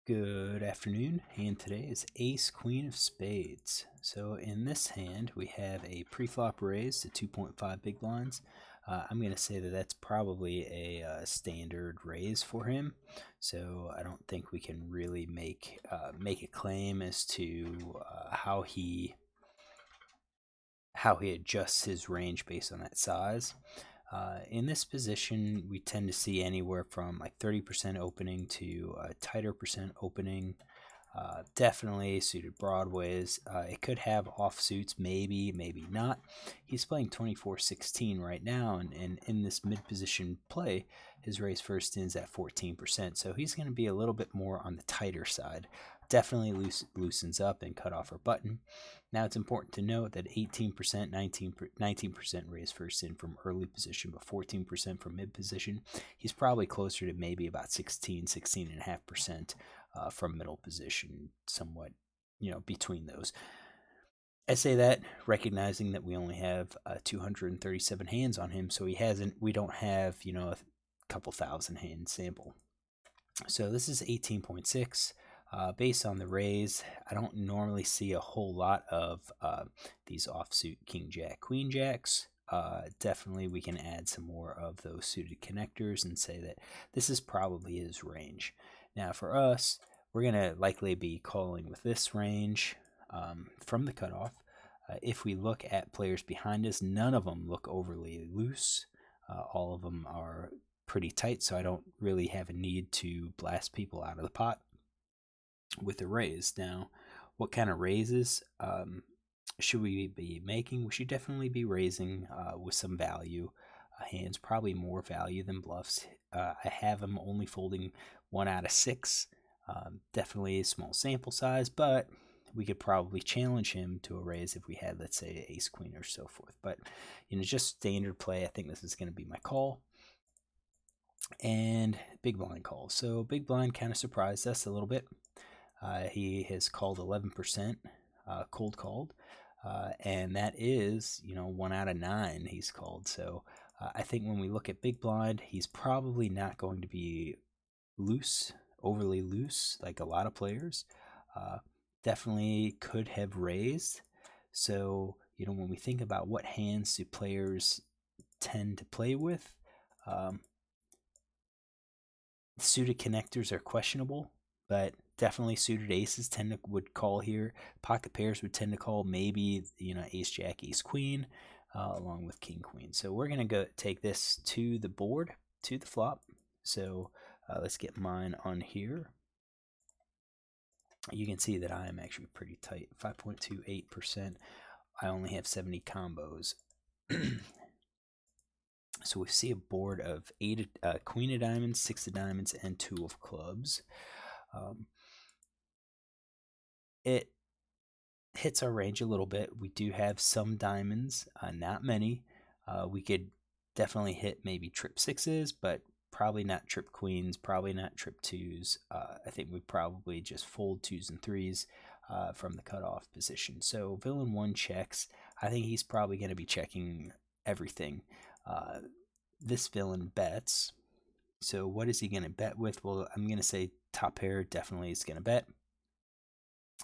Good afternoon. Hand today is Ace Queen of Spades. So in this hand, we have a pre-flop raise to 2.5 big blinds. I'm going to say that that's probably a standard raise for him. So I don't think we can really make a claim as to how he adjusts his range based on that size. In this position, we tend to see anywhere from like 30% opening to a tighter percent opening. Definitely suited broadways. It could have offsuits, maybe, maybe not. He's playing 24-16 right now, and in this mid position play, his raise first ins at 14%. So he's going to be a little bit more on the tighter side. Definitely loosens up and cut off our button. Now it's important to note that 18%, 19% raise first in from early position, but 14% from mid position. He's probably closer to maybe about 16.5% from middle position, somewhat, between those. I say that recognizing that we only have 237 hands on him, so we don't have, a couple thousand hand sample. So this is 18.6. Based on the raise, I don't normally see a whole lot of these offsuit King Jack, Queen Jacks. Definitely we can add some more of those suited connectors and say that this is probably his range. Now for us, we're going to likely be calling with this range from the cutoff. If we look at players behind us, none of them look overly loose. All of them are pretty tight, so I don't really have a need to blast people out of the pot with a raise. Now, what kind of raises should we be making? We should definitely be raising with some value. Hands probably more value than bluffs. I have him only folding 1 out of 6. Definitely a small sample size, but we could probably challenge him to a raise if we had, let's say, ace queen or so forth. But just standard play, I think this is going to be my call. And big blind call. So big blind kind of surprised us a little bit. He has called 11%, cold called, and that is 1 out of 9 he's called. So I think when we look at big blind, he's probably not going to be overly loose like a lot of players. Definitely could have raised. So when we think about what hands do players tend to play with, suited connectors are questionable, but definitely suited aces would call here. Pocket pairs would tend to call, maybe ace jack, ace queen, along with king queen. So we're gonna go take this to the board, to the flop. So let's get mine on here. You can see that I am actually pretty tight, 5.28%. I only have 70 combos. So we see a board of queen of diamonds, 6 of diamonds, and 2 of clubs. It hits our range a little bit. We do have some diamonds, not many. We could definitely hit maybe trip 6s, but probably not trip queens, probably not trip 2s. I think we probably just fold 2s and 3s from the cutoff position. So villain 1 checks. I think he's probably going to be checking everything. This villain bets. So what is he going to bet with? Well, I'm going to say top pair definitely is going to bet.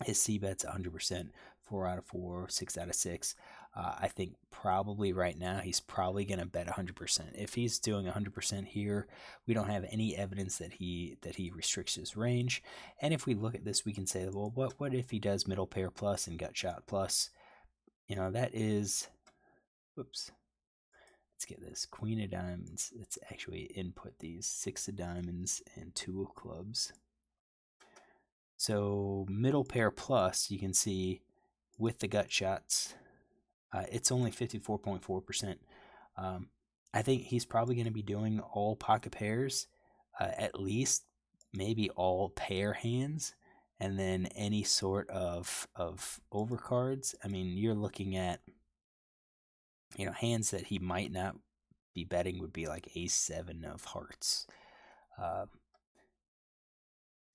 His C bet's 100%, 4 out of 4, 6 out of 6. I think probably right now he's probably going to bet 100%. If he's doing 100% here, we don't have any evidence that he restricts his range. And if we look at this, we can say, well, what if he does middle pair plus and gut shot plus? That is, whoops. Let's get this, queen of diamonds. Let's actually input these, 6 of diamonds and 2 of clubs. So middle pair plus, you can see with the gut shots, it's only 54.4%. I think he's probably going to be doing all pocket pairs, at least maybe all pair hands, and then any sort of overcards. I mean, you're looking at hands that he might not be betting would be like ace 7 of hearts.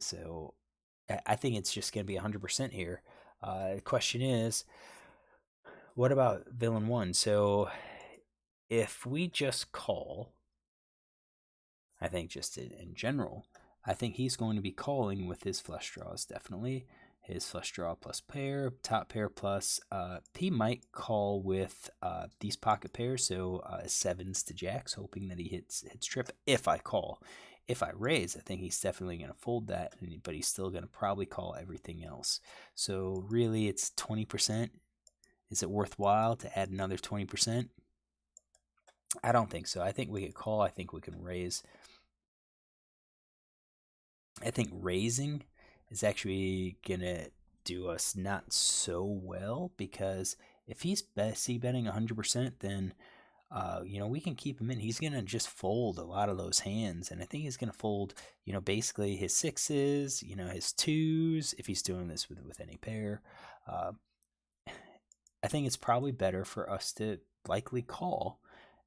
So I think it's just going to be 100% here. The question is, what about villain 1? So if we just call, I think just in general, I think he's going to be calling with his flush draws, definitely. His flush draw plus pair, top pair plus. He might call with these pocket pairs, so sevens to jacks, hoping that he hits trip if I call. If I raise, I think he's definitely going to fold that, but he's still going to probably call everything else. So really, it's 20%. Is it worthwhile to add another 20%? I don't think so. I think we could call. I think we can raise. I think raising is actually going to do us not so well, because if he's c-betting 100%, then we can keep him in. He's going to just fold a lot of those hands, and I think he's going to fold, basically his sixes, his twos, if he's doing this with any pair. I think it's probably better for us to likely call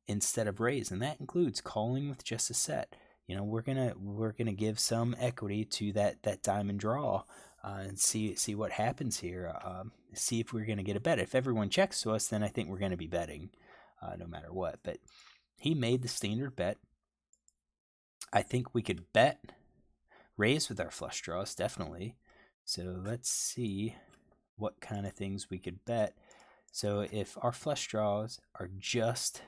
instead of raise, and that includes calling with just a set. We're gonna give some equity to that diamond draw, and see what happens here. See if we're gonna get a bet. If everyone checks to us, then I think we're gonna be betting, no matter what. But he made the standard bet. I think we could bet raise with our flush draws, definitely. So let's see what kind of things we could bet. So if our flush draws are just,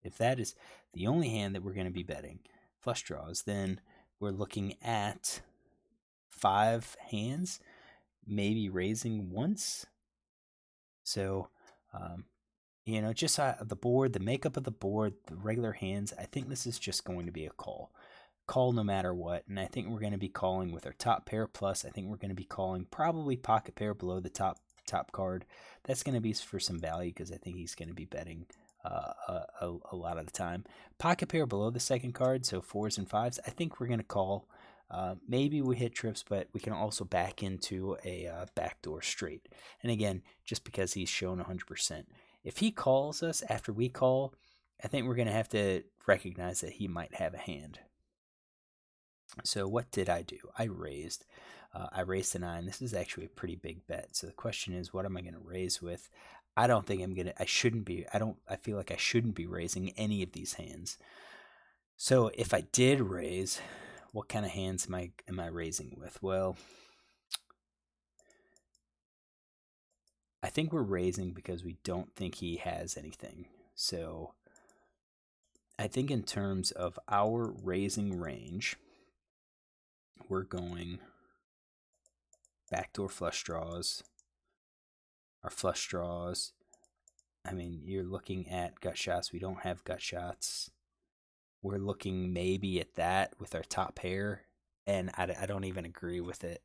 if that is the only hand that we're going to be betting, flush draws, then we're looking at 5 hands, maybe raising once. So, just the board, the makeup of the board, the regular hands, I think this is just going to be a call. Call no matter what, and I think we're going to be calling with our top pair plus. I think we're going to be calling probably pocket pair below the top card. That's going to be for some value, because I think he's going to be betting a lot of the time. Pocket pair below the second card, so 4s and 5s, I think we're going to call. Maybe we hit trips, but we can also back into a backdoor straight. And again, just because he's shown 100%. If he calls us after we call, I think we're going to have to recognize that he might have a hand. So what did I do? I raised. I raised to 9. This is actually a pretty big bet. So the question is, what am I going to raise with? I don't think I shouldn't be. I feel like I shouldn't be raising any of these hands. So if I did raise, what kind of hands am I raising with? Well, I think we're raising because we don't think he has anything. So I think in terms of our raising range, we're going backdoor flush draws. Our flush draws, I mean, you're looking at gut shots. We don't have gut shots. We're looking maybe at that with our top pair, and I don't even agree with it.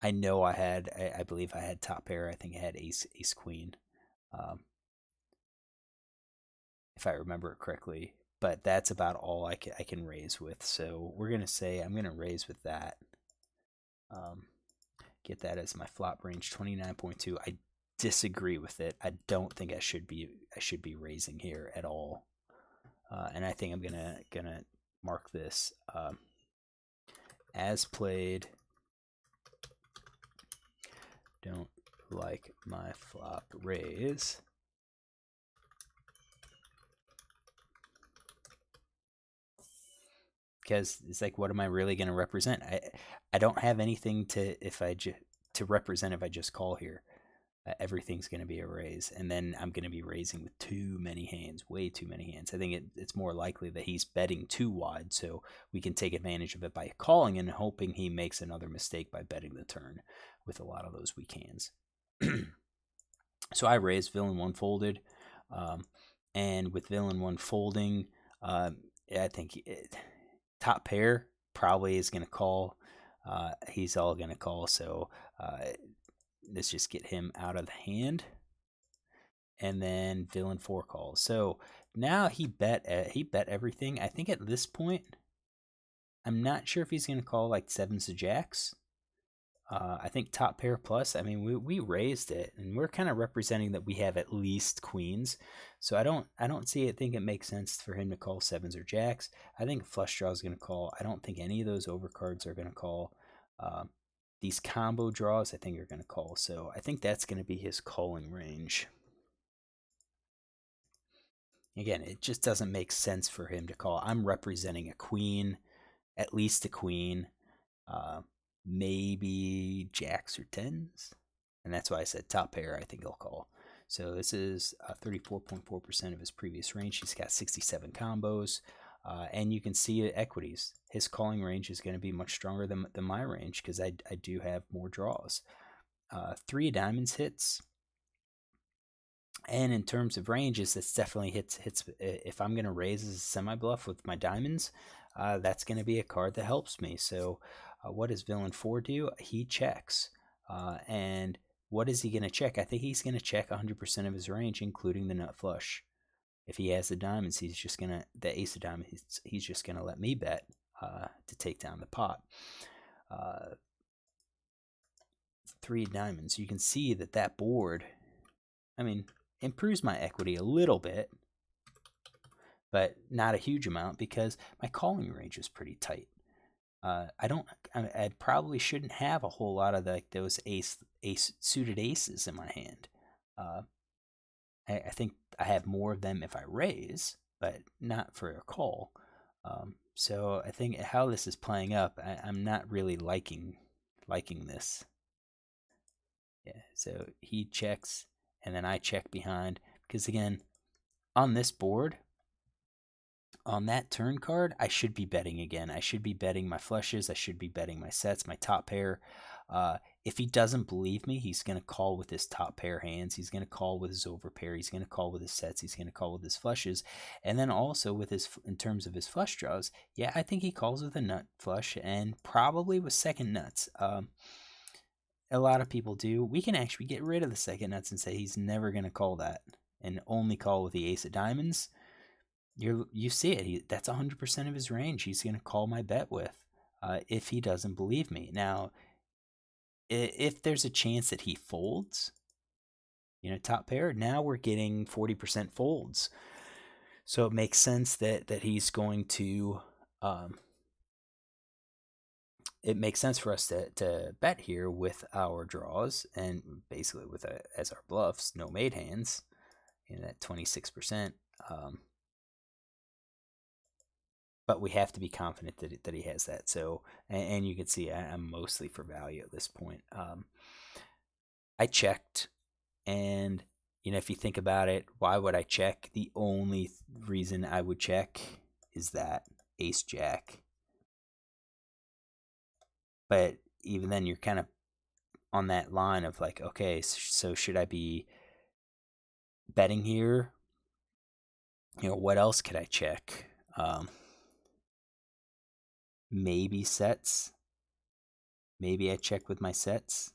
I know I believe I had top pair. I think I had ace queen, if I remember it correctly. But that's about all I can raise with. So we're gonna say I'm gonna raise with that. Get that as my flop range, 29.2. I disagree with it. I don't think I should be raising here at all. And I think I'm gonna mark this as played. Don't like my flop raise. Because it's like, what am I really going to represent? I don't have anything to represent if I just call here. Everything's going to be a raise, and then I'm going to be raising with too many hands, way too many hands. I think it's more likely that he's betting too wide, so we can take advantage of it by calling and hoping he makes another mistake by betting the turn with a lot of those weak hands. So I raised, villain 1 folded, and with villain 1 folding, I think top pair probably is going to call. He's all going to call, so let's just get him out of the hand. And then villain 4 calls. So now he bet everything. I think at this point, I'm not sure if he's going to call like 7s to jacks. I think top pair plus. I mean, we raised it, and we're kind of representing that we have at least queens. So I don't think it makes sense for him to call 7s or jacks. I think flush draw is going to call. I don't think any of those overcards are going to call. These combo draws, I think, are going to call. So I think that's going to be his calling range. Again, it just doesn't make sense for him to call. I'm representing a queen, at least a queen. I think he's going to call. I don't think any of those overcards are going to call. These combo draws, I think, are going to call. So I think that's going to be his calling range. Again, it just doesn't make sense for him to call. I'm representing a queen, at least a queen. maybe jacks or tens, and that's why I said top pair. I think he'll call. So this is 34.4% of his previous range. He's got 67 combos, and you can see equities. His calling range is going to be much stronger than my range because I do have more draws. 3 of diamonds hits. And in terms of ranges, it's definitely hits. If I'm going to raise as a semi bluff with my diamonds, that's going to be a card that helps me. So, what does Villain 4 do? He checks. And what is he going to check? I think he's going to check 100% of his range, including the nut flush. If he has the diamonds, he's just going to, the ace of diamonds, he's just going to let me bet to take down the pot. 3 diamonds. You can see that board, I mean, improves my equity a little bit, but not a huge amount because my calling range is pretty tight. I probably shouldn't have a whole lot of those suited aces in my hand. I think I have more of them if I raise, but not for a call. So I think how this is playing up, I'm not really liking this. Yeah, so he checks, and then I check behind, because again, on this board, on that turn card, I should be betting again. I should be betting my flushes. I should be betting my sets, my top pair. If he doesn't believe me, he's going to call with his top pair hands. He's going to call with his overpair. He's going to call with his sets. He's going to call with his flushes. And then also with his, in terms of his flush draws, yeah, I think he calls with a nut flush and probably with second nuts. A lot of people do. We can actually get rid of the second nuts and say he's never going to call that and only call with the ace of diamonds. You see it. That's 100% of his range. He's going to call my bet with if he doesn't believe me. Now, if there's a chance that he folds, top pair, now we're getting 40% folds. So it makes sense that he's going to it makes sense for us to bet here with our draws and basically with as our bluffs, no made hands, at 26%. But we have to be confident that he has that. So, and you can see I'm mostly for value at this point. I checked, and if you think about it, why would I check? The only reason I would check is that ace jack. But even then, you're kind of on that line of like, okay, so should I be betting here? What else could I check? Maybe sets. Maybe I check with my sets.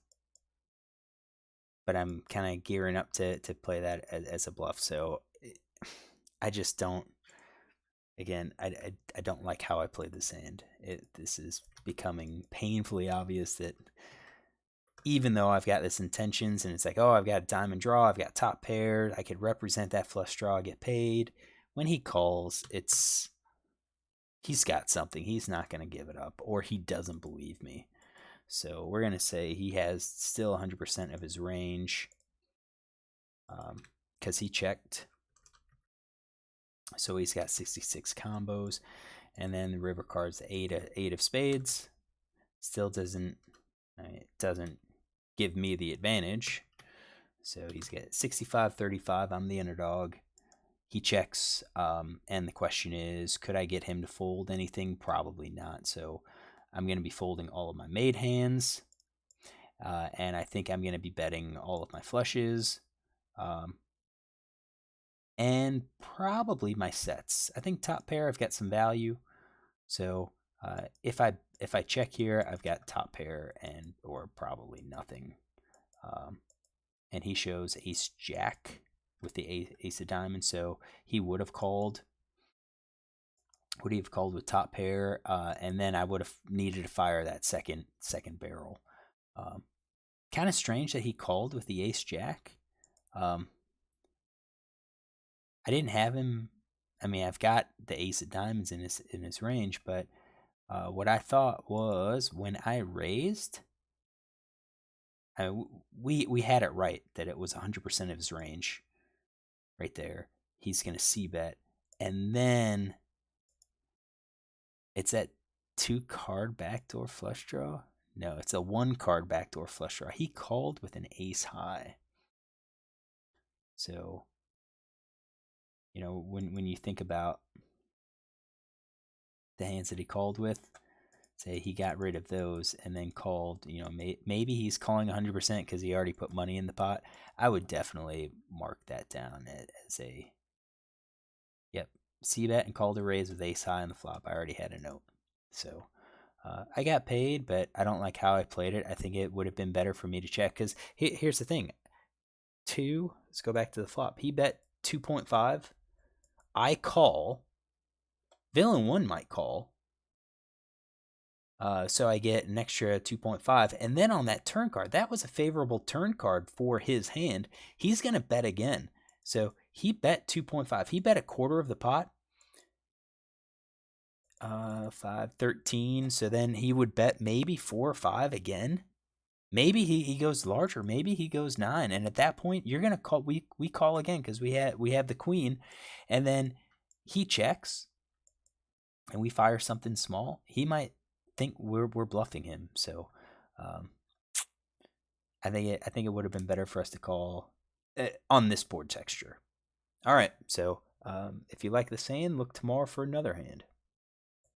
But I'm kind of gearing up to play that as a bluff. So I just don't. Again, I don't like how I play this hand. This is becoming painfully obvious that even though I've got this intentions and it's like, oh, I've got a diamond draw, I've got top pair, I could represent that flush draw, get paid. When he calls, he's got something. He's not going to give it up, or he doesn't believe me. So we're going to say he has still 100% of his range because he checked. So he's got 66 combos. And then the river card's eight of spades. Still doesn't give me the advantage. So he's got 65-35. I'm the underdog. He checks, and the question is, could I get him to fold anything? Probably not. So I'm going to be folding all of my made hands, and I think I'm going to be betting all of my flushes, and probably my sets. I think top pair, I've got some value. So if I check here, I've got top pair or probably nothing. And he shows ace jack with the ace of diamonds, so he would have called. Would he have called with top pair? And then I would have needed to fire that second barrel. Kind of strange that he called with the ace jack. I didn't have him. I mean, I've got the ace of diamonds in his range, but what I thought was when I raised, we had it right that it was 100% of his range. Right there, he's gonna c bet, and then it's at 2-card backdoor flush draw? No, it's a 1-card backdoor flush draw. He called with an ace high. So, when you think about the hands that he called with, say he got rid of those and then called, maybe he's calling 100% because he already put money in the pot. I would definitely mark that down as a, yep, c-bet and called a raise with ace high on the flop. I already had a note. So I got paid, but I don't like how I played it. I think it would have been better for me to check because here's the thing. Let's go back to the flop. He bet 2.5. I call. Villain 1 might call. So I get an extra 2.5. And then on that turn card, that was a favorable turn card for his hand. He's going to bet again. So he bet 2.5. He bet a quarter of the pot. 5-13. So then he would bet maybe 4 or 5 again. Maybe he goes larger. Maybe he goes 9. And at that point, you're going to call. We call again because we have the queen. And then he checks. And we fire something small. He might think we're bluffing him. So I think it would have been better for us to call on this board texture. All right. So if you like the saying, look tomorrow for another hand.